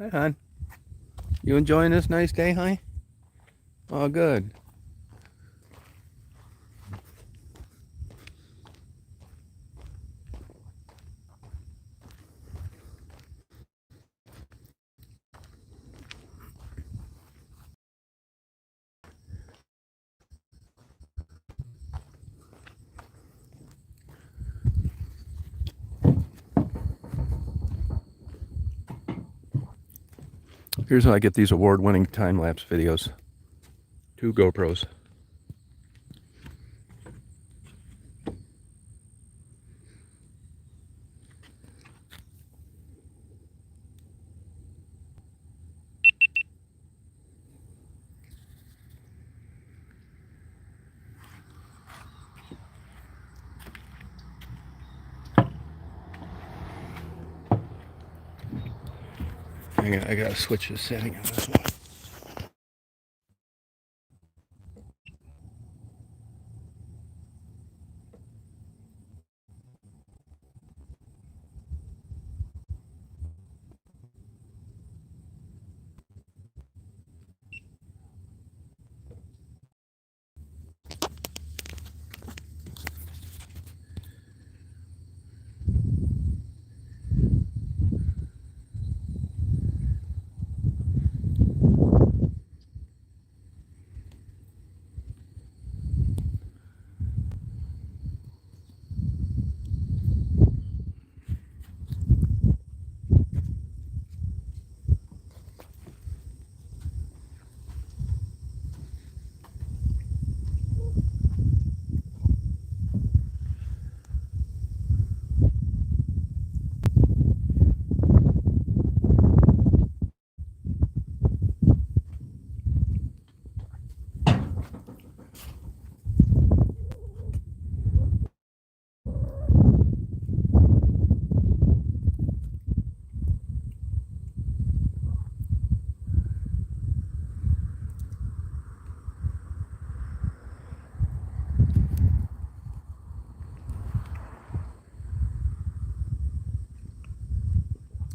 Hi, hon. You enjoying this nice day, honey? Oh, good. Here's how I get these award-winning time-lapse videos. 2 GoPros. I gotta switch the setting on this one.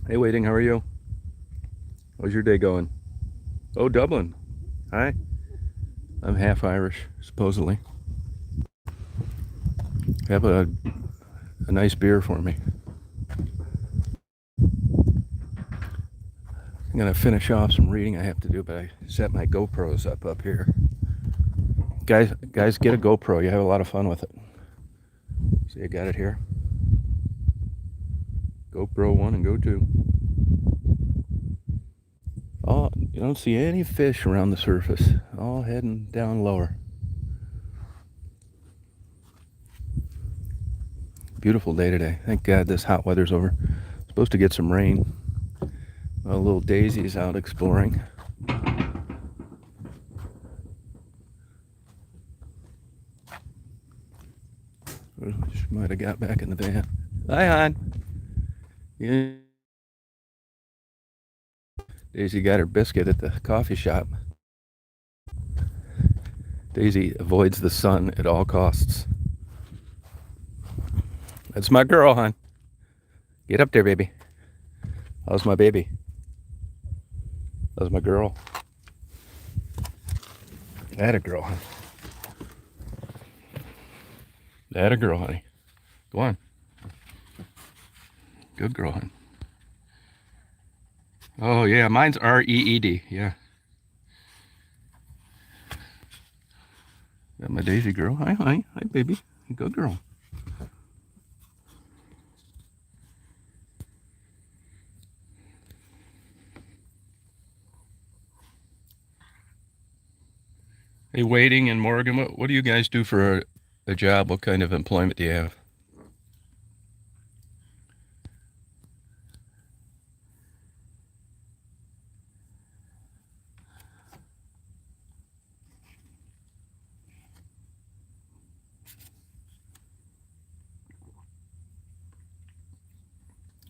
Hey, Waiting, how are you? How's your day going? Oh, Dublin. Hi. I'm half Irish, supposedly. Have a nice beer for me. I'm gonna finish off some reading I have to do, but I set my GoPros up here. Guys, get a GoPro. You have a lot of fun with it. See, I got it here. GoPro 1 and Go 2. Oh, you don't see any fish around the surface. All heading down lower. Beautiful day today. Thank God this hot weather's over. Supposed to get some rain. A little Daisy's out exploring. She might have got back in the van. Hi, hon. Yeah. Daisy got her biscuit at the coffee shop. Daisy avoids the sun at all costs. That's my girl, hon. Get up there, baby. How's my baby? How's my girl? That a girl, hon. That a girl, honey. Go on. Good girl, hon. Oh, yeah, mine's R-E-E-D, yeah. Got my Daisy girl. Hi, hi, hi, baby. Good girl. Hey, Waiting and Morgan, what do you guys do for a job? What kind of employment do you have?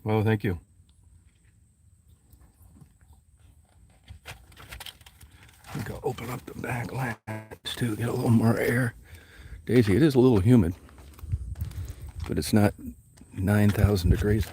Well, thank you. I think I'll open up the back latch too, get a little more air. Daisy, it is a little humid, but it's not 9,000 degrees.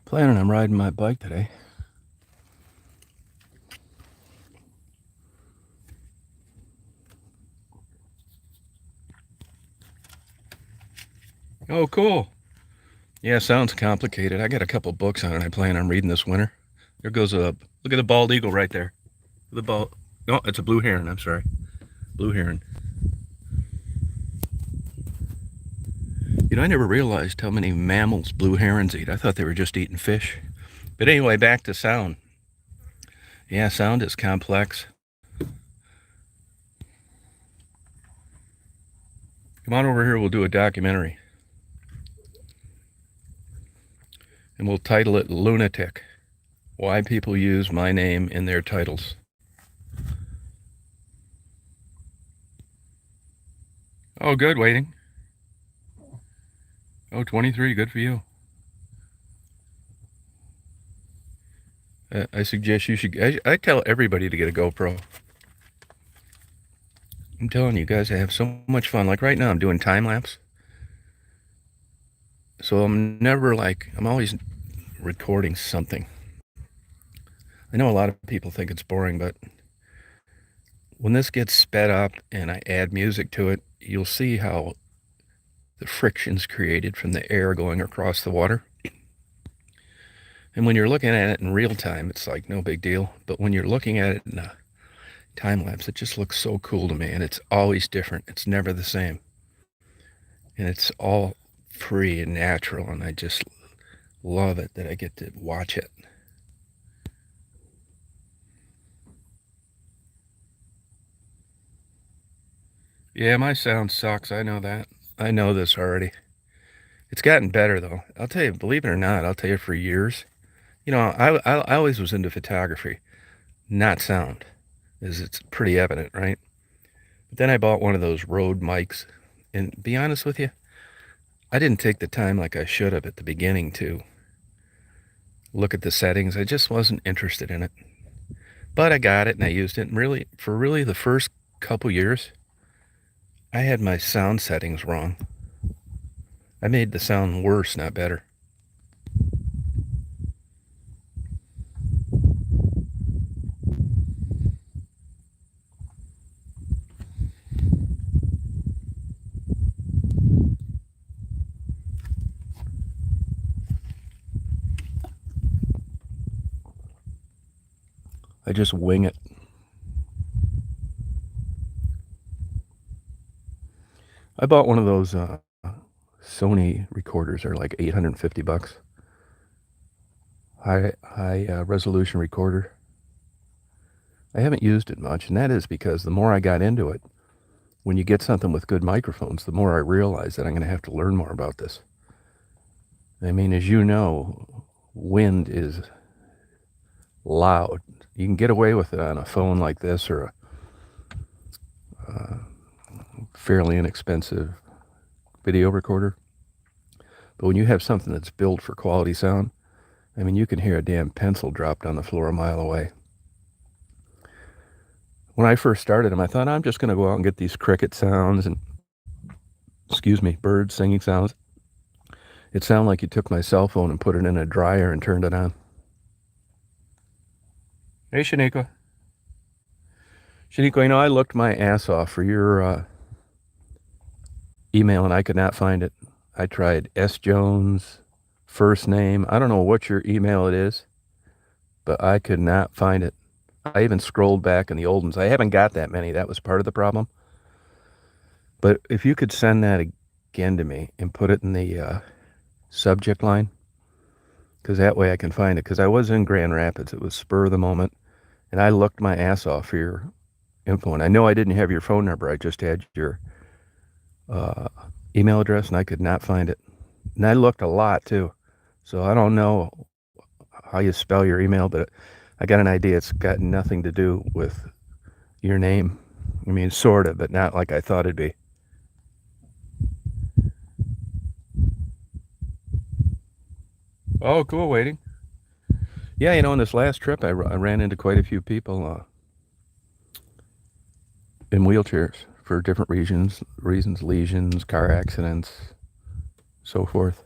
Planning on riding my bike today. Oh, cool. Yeah, sounds complicated. I got a couple books on it I plan on reading this winter. There goes a, look at the bald eagle right there. The bald, no, it's a blue heron, I'm sorry. Blue heron. You know, I never realized how many mammals blue herons eat. I thought they were just eating fish. But anyway, back to sound. Yeah, sound is complex. Come on over here, we'll do a documentary. And we'll title it Lunatic. Why people use my name in their titles. Oh, good, waiting. Oh, 23, good for you. I suggest you should, I tell everybody to get a GoPro. I'm telling you guys, I have so much fun. Like right now, I'm doing time lapse. So I'm never like, I'm always recording something. I know a lot of people think it's boring, but when this gets sped up and I add music to it, you'll see how the friction's created from the air going across the water. And when you're looking at it in real time, it's like no big deal. But when you're looking at it in a time lapse, it just looks so cool to me. And it's always different. It's never the same. And it's all free and natural. And I just love it that I get to watch it. Yeah, my sound sucks. I know that. I know this already. It's gotten better though. I'll tell you, believe it or not, I'll tell you for years. You know, I always was into photography, not sound, as it's pretty evident, right? But then I bought one of those Rode mics, and be honest with you, I didn't take the time like I should have at the beginning to look at the settings. I just wasn't interested in it. But I got it and I used it, and really, for really the first couple years, I had my sound settings wrong. I made the sound worse, not better. I just wing it. I bought one of those Sony recorders. They're like 850 bucks. High resolution recorder. I haven't used it much, and that is because the more I got into it, when you get something with good microphones, the more I realize that I'm going to have to learn more about this. I mean, as you know, wind is loud. You can get away with it on a phone like this or a fairly inexpensive video recorder. But when you have something that's built for quality sound, I mean, you can hear a damn pencil dropped on the floor a mile away. When I first started them, I thought I'm just going to go out and get these cricket sounds and, bird singing sounds. It sounded like you took my cell phone and put it in a dryer and turned it on. Hey, Shaniqua. Shaniqua, you know, I looked my ass off for your email and I could not find it. I tried S. Jones, first name. I don't know what your email it is, but I could not find it. I even scrolled back in the old ones. I haven't got that many. That was part of the problem. But if you could send that again to me and put it in the subject line, because that way I can find it. Because I was in Grand Rapids. It was spur of the moment. And I looked my ass off for your info. And I know I didn't have your phone number. I just had your email address, and I could not find it. And I looked a lot, too. So I don't know how you spell your email, but I got an idea. It's got nothing to do with your name. I mean, sort of, but not like I thought it'd be. Oh, cool, waiting. Yeah, you know, on this last trip, I ran into quite a few people in wheelchairs for different reasons, lesions, car accidents, so forth.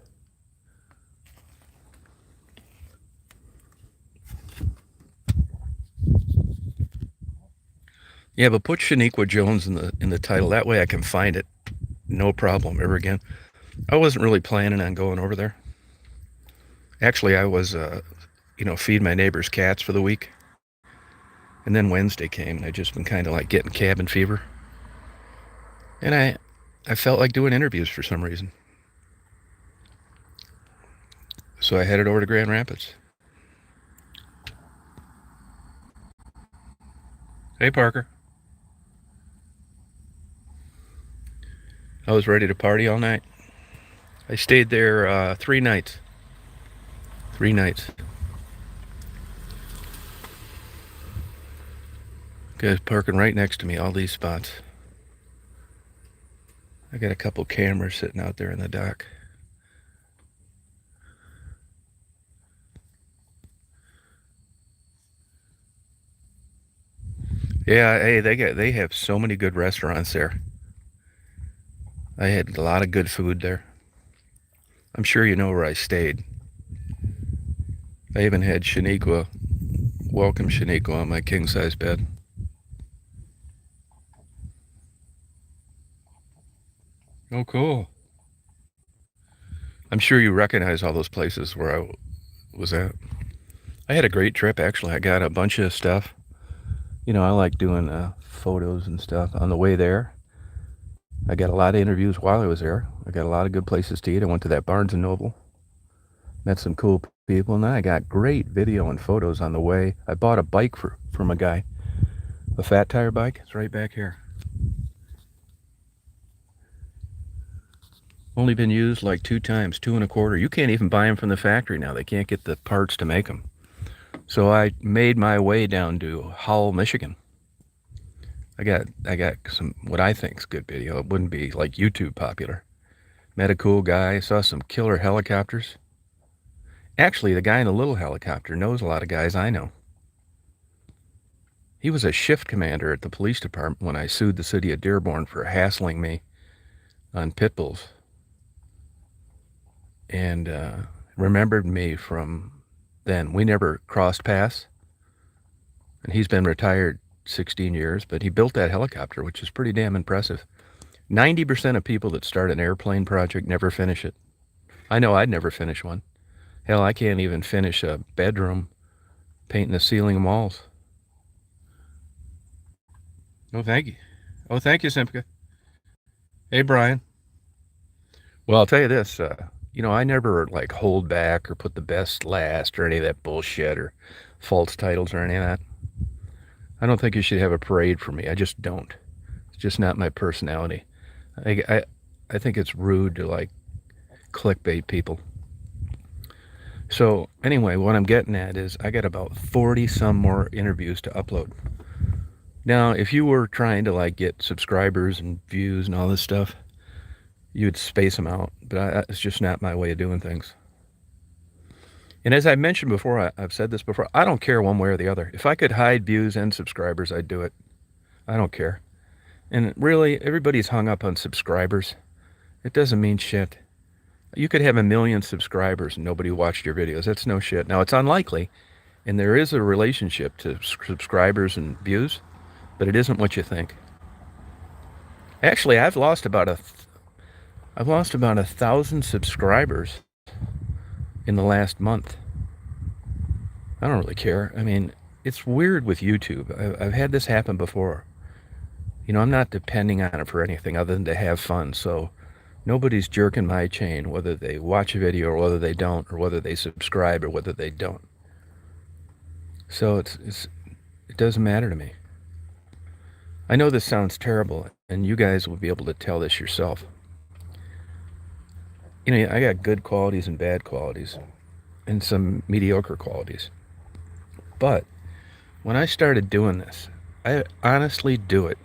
Yeah, but put Shaniqua Jones in the title. That way I can find it. No problem ever again. I wasn't really planning on going over there. Actually, I was, feed my neighbor's cats for the week. And then Wednesday came, and I just been kind of like getting cabin fever. And I felt like doing interviews for some reason. So I headed over to Grand Rapids. Hey, Parker. I was ready to party all night. I stayed there 3 nights. 3 nights. Guys parking right next to me, all these spots. I got a couple cameras sitting out there in the dock. Yeah, hey, they have so many good restaurants there. I had a lot of good food there. I'm sure you know where I stayed. I even had Shaniqua, welcome Shaniqua, on my king size bed. Oh, cool. I'm sure you recognize all those places where I was at. I had a great trip, actually. I got a bunch of stuff. I like doing photos and stuff on the way there. I got a lot of interviews while I was there. I got a lot of good places to eat. I went to that Barnes & Noble, met some cool people, and then I got great video and photos on the way. I bought a bike from a guy, a fat tire bike. It's right back here. Only been used like 2 times, 2.25. You can't even buy them from the factory now. They can't get the parts to make them. So I made my way down to Howell, Michigan. I got some what I think is good video. It wouldn't be like YouTube popular. Met a cool guy. Saw some killer helicopters. Actually, the guy in the little helicopter knows a lot of guys I know. He was a shift commander at the police department when I sued the city of Dearborn for hassling me on pit bulls, and remembered me from then. We never crossed paths, and he's been retired 16 years, but he built that helicopter, which is pretty damn impressive. 90% of people that start an airplane project never finish it. I know I'd never finish one. Hell, I can't even finish a bedroom painting the ceiling and walls. Oh, thank you. Oh, thank you, Simka. Hey, Brian. Well, I'll tell you this. I never like hold back or put the best last or any of that bullshit or false titles or any of that. I don't think you should have a parade for me. I just don't. It's just not my personality. I think it's rude to like clickbait people. So anyway, what I'm getting at is I got about 40 some more interviews to upload. Now, if you were trying to like get subscribers and views and all this stuff, you would space them out. But it's just not my way of doing things. And as I mentioned before, I've said this before, I don't care one way or the other. If I could hide views and subscribers, I'd do it. I don't care. And really, everybody's hung up on subscribers. It doesn't mean shit. You could have 1 million subscribers and nobody watched your videos. That's no shit. Now, it's unlikely, and there is a relationship to subscribers and views, but it isn't what you think. Actually, I've lost about 1,000 subscribers in the last month. I don't really care. I mean, it's weird with YouTube. I've had this happen before. I'm not depending on it for anything other than to have fun. So nobody's jerking my chain, whether they watch a video or whether they don't, or whether they subscribe or whether they don't. So it doesn't matter to me. I know this sounds terrible, and you guys will be able to tell this yourself. I got good qualities and bad qualities, and some mediocre qualities. But when I started doing this, I honestly do it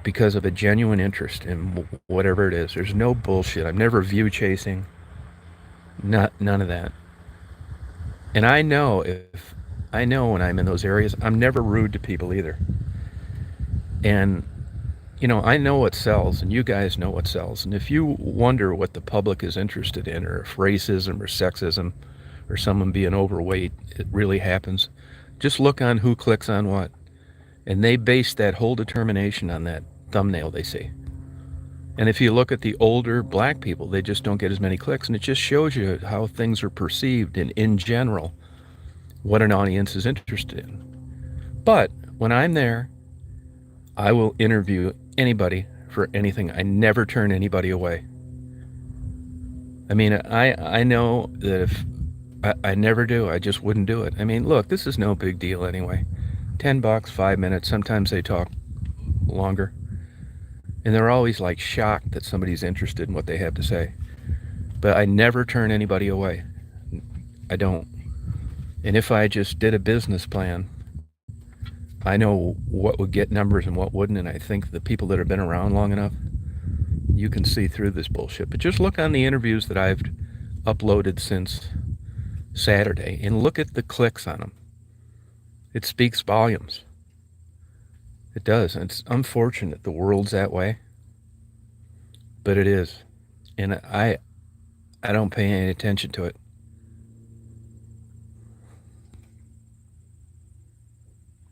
because of a genuine interest in whatever it is. There's no bullshit. I'm never view chasing. None of that. And I know when I'm in those areas, I'm never rude to people either. And I know what sells, and you guys know what sells. And if you wonder what the public is interested in, or if racism or sexism or someone being overweight, it really happens, just look on who clicks on what. And they base that whole determination on that thumbnail they see. And if you look at the older black people, they just don't get as many clicks. And it just shows you how things are perceived and in general, what an audience is interested in. But when I'm there, I will interview anybody for anything. I never turn anybody away. I mean, I know that if I never do, I just wouldn't do it. I mean, look, this is no big deal anyway. $10, 5 minutes. Sometimes they talk longer. And they're always like shocked that somebody's interested in what they have to say. But I never turn anybody away. I don't. And if I just did a business plan, I know what would get numbers and what wouldn't. And I think the people that have been around long enough, you can see through this bullshit. But just look on the interviews that I've uploaded since Saturday and look at the clicks on them. It speaks volumes. It does. And it's unfortunate the world's that way, but it is. And I don't pay any attention to it.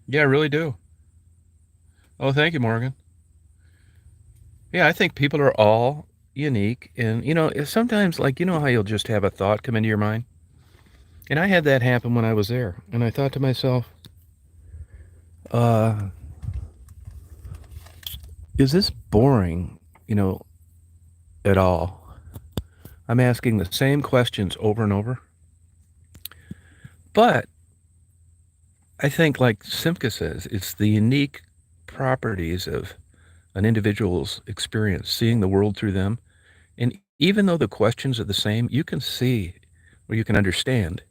Yeah, I really do. Oh, thank you, Morgan. Yeah, I think people are all unique. And, sometimes, like, how you'll just have a thought come into your mind? And I had that happen when I was there. And I thought to myself, is this boring, at all? I'm asking the same questions over and over. But I think, like Simca says, it's the unique properties of an individual's experience, seeing the world through them. And even though the questions are the same, you can see or you can understand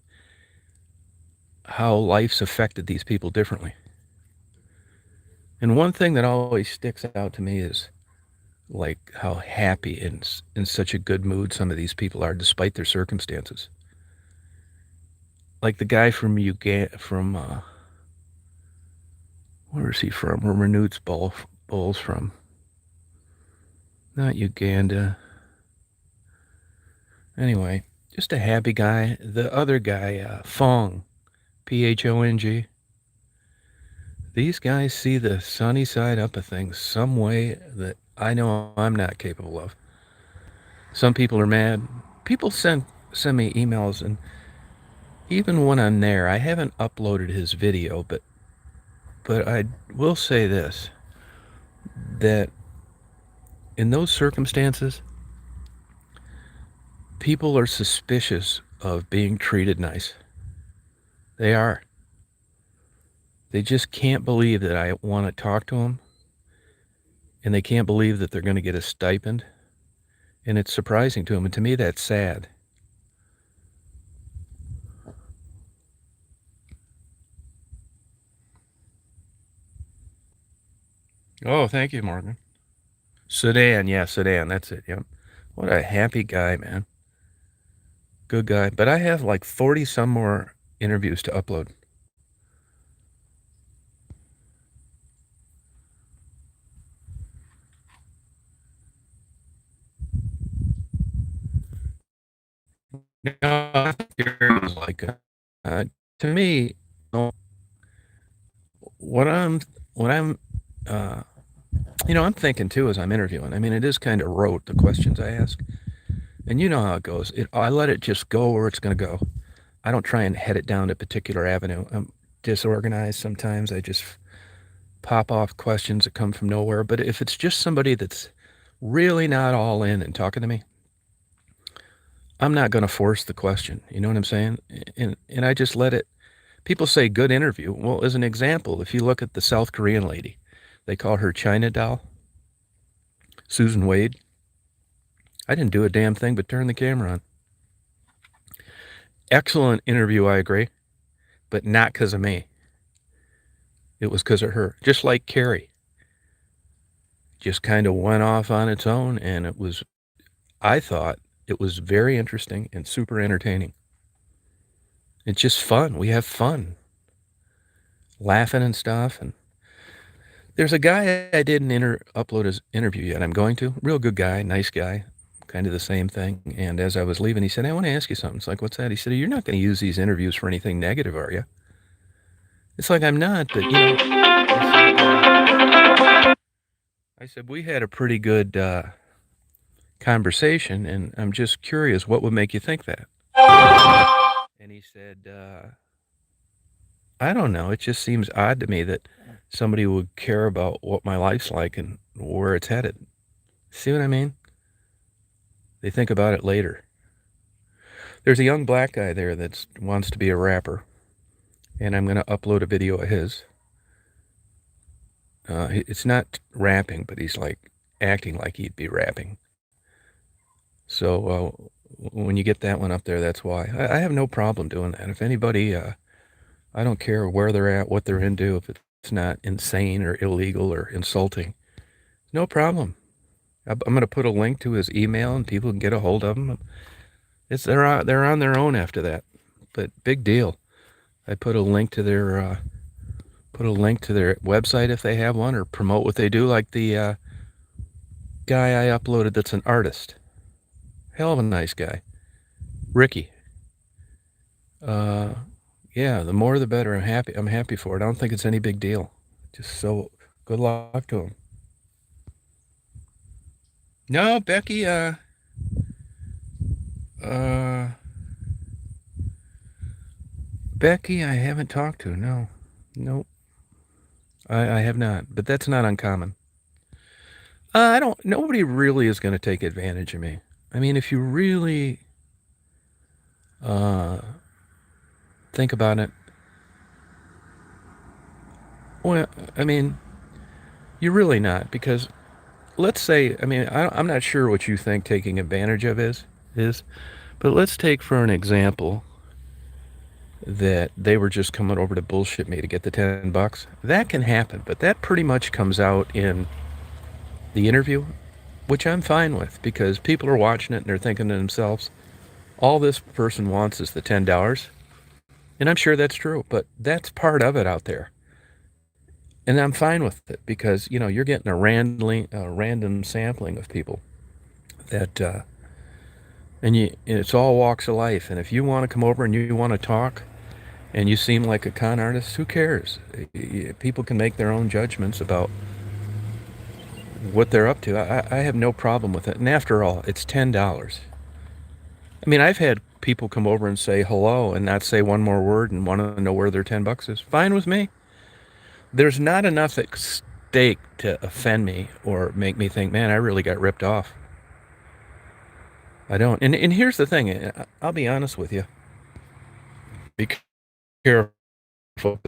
how life's affected these people differently. And one thing that always sticks out to me is like how happy and in such a good mood some of these people are despite their circumstances. Like the guy from Uganda, where is he from? Where Manute's Bowl's from? Not Uganda. Anyway, just a happy guy. The other guy, Fong, Phong. These guys see the sunny side up of things some way that I know I'm not capable of. Some people are mad. People send me emails, and even when I'm there, I haven't uploaded his video, but I will say this, that in those circumstances, people are suspicious of being treated nice. They are. They just can't believe that I want to talk to them, and they can't believe that they're going to get a stipend, and it's surprising to them, and to me that's sad. Oh, thank you, Morgan. Sedan, yeah, Sedan, that's it, yep. What a happy guy, man. Good guy. But I have like 40 some more interviews to upload. No, like, to me, what I'm, uh, I'm thinking too as I'm interviewing. I mean, it is kind of rote, the questions I ask. And you know how it goes. I let it just go where it's going to go. I don't try and head it down a particular avenue. I'm disorganized sometimes. I just pop off questions that come from nowhere. But if it's just somebody that's really not all in and talking to me, I'm not going to force the question. You know what I'm saying? And I just let it. People say good interview. Well, as an example, if you look at the South Korean lady, they call her China Doll, Susan Wade. I didn't do a damn thing but turn the camera on. Excellent interview, I agree, but not because of me. It was because of her. Just like Carrie. Just kind of went off on its own, and I thought it was very interesting and super entertaining. It's just fun. We have fun. Laughing and stuff. And there's a guy I didn't upload his interview yet. I'm going to. Real good guy, nice guy. Kind of the same thing. And as I was leaving, he said, I want to ask you something. It's like, what's that? He said, you're not going to use these interviews for anything negative, are you? It's like I'm not, but I said we had a pretty good conversation, and I'm just curious, what would make you think that? And he said, I don't know. It just seems odd to me that somebody would care about what my life's like and where it's headed. See what I mean? They think about it later. There's a young black guy there that wants to be a rapper, and I'm going to upload a video of his. It's not rapping, but he's like acting like he'd be rapping. So when you get that one up there, that's why. I have no problem doing that. If anybody, I don't care where they're at, what they're into, if it's not insane or illegal or insulting, no problem. I'm going to put a link to his email, and people can get a hold of him. They're on their own after that, but big deal. I put a link to their website if they have one, or promote what they do, like the guy I uploaded that's an artist. Hell of a nice guy, Ricky. Uh, yeah, the more the better. I'm happy for it. I don't think it's any big deal. Just so good luck to him. No, Becky. Uh, Becky, I haven't talked to. No, nope. I have not. But that's not uncommon. I don't. Nobody really is going to take advantage of me. I mean, if you really uh, think about it, well, I mean, you're really not, because let's say, I mean, I'm not sure what you think taking advantage of is, but let's take for an example that they were just coming over to bullshit me to get the $10. That can happen, but that pretty much comes out in the interview, which I'm fine with, because people are watching it and they're thinking to themselves, all this person wants is the $10. And I'm sure that's true, but that's part of it out there. And I'm fine with it, because, you're getting a random sampling of people that, and it's all walks of life. And if you want to come over and you want to talk and you seem like a con artist, who cares? People can make their own judgments about what they're up to. I have no problem with it. And after all, it's $10. I mean, I've had people come over and say hello and not say one more word and want to know where their $10 is. Fine with me. There's not enough at stake to offend me or make me think, man, I really got ripped off. I don't. And here's the thing. I'll be honest with you. Be careful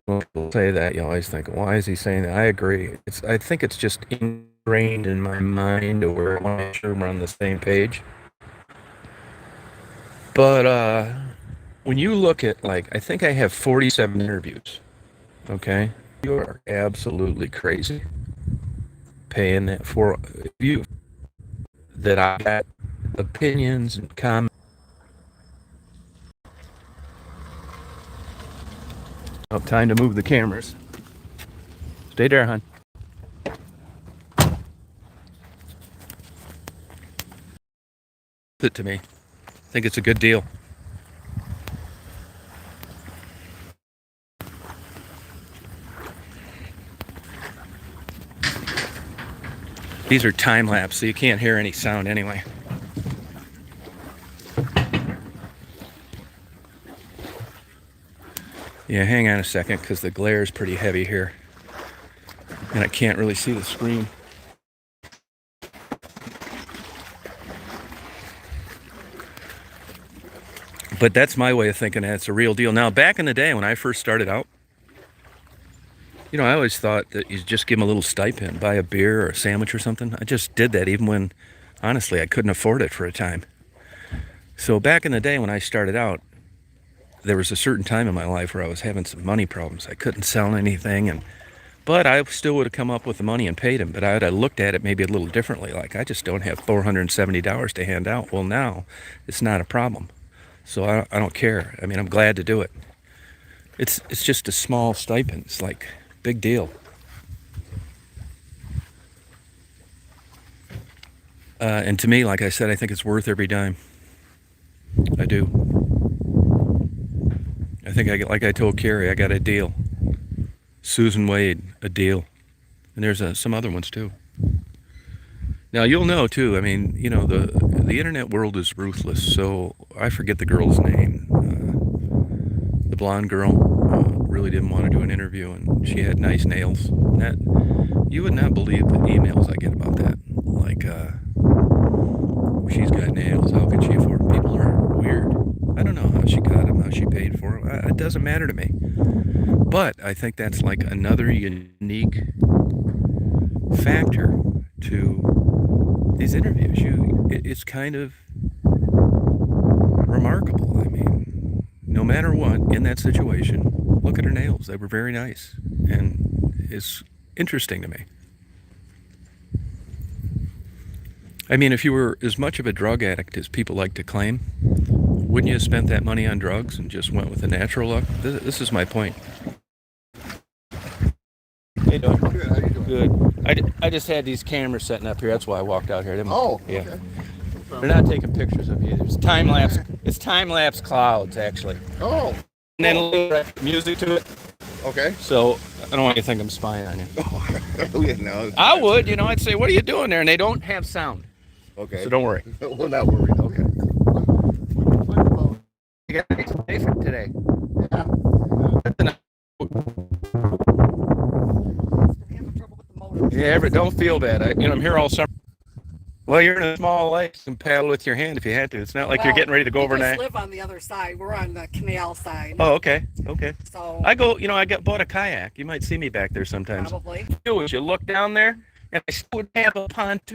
when people say that. You always think, why is he saying that? I agree. I think it's just ingrained in my mind, or I'm sure we're on the same page. But when you look at, like, I think I have 47 interviews. Okay? You are absolutely crazy paying that for you, that I got opinions and comments. Oh, time to move the cameras. Stay there, hon. It to me. I think it's a good deal. These are time lapse, so you can't hear any sound anyway. Yeah, hang on a second, because the glare is pretty heavy here, and I can't really see the screen. But that's my way of thinking that it's a real deal. Now, back in the day when I first started out, I always thought that you just give them a little stipend, buy a beer or a sandwich or something. I just did that even when, honestly, I couldn't afford it for a time. So back in the day when I started out, there was a certain time in my life where I was having some money problems. I couldn't sell anything, but I still would have come up with the money and paid him. But I'd have looked at it maybe a little differently. Like, I just don't have $470 to hand out. Well, now it's not a problem. So I don't care. I mean, I'm glad to do it. It's just a small stipend. It's like, big deal. And to me, like I said, I think it's worth every dime. I do. I think like I told Carrie, I got a deal. Susan Wade, a deal. And there's some other ones too. Now you'll know too. I mean, you know, the internet world is ruthless. So I forget the girl's name. The blonde girl really didn't want to do an interview, and she had nice nails. That you would not believe the emails I get about that. Like, she's got nails. How can she afford? People are weird. I don't know how she got them, how she paid for them. It doesn't matter to me. But I think that's like another unique factor to these interviews. It's kind of remarkable. I mean, no matter what, in that situation, look at her nails. They were very nice. And it's interesting to me. I mean, if you were as much of a drug addict as people like to claim, wouldn't you have spent that money on drugs and just went with the natural look? This is my point. How you doing? Good. How you doing? Good. I just had these cameras setting up here. That's why I walked out here. Oh, yeah. okay. They're not taking pictures of you. It's time lapse. It's time lapse clouds actually. Oh, And then a little music to it. okay. So I don't want you to think I'm spying on you. Oh, yeah, no. I would, you know. I'd say, "What are you doing there?" And they don't have sound. Okay. So don't worry. We're not worried. Okay. You got a nice day for today. Yeah, don't feel bad. I'm here all summer. Well, you're in a small lake. You can paddle with your hand if you had to. It's not like you're getting ready to go overnight. We just live on the other side. We're on the canal side. Oh, okay. Okay. So I bought a kayak. You might see me back there sometimes. probably. You look down there, and I still would have a pontoon.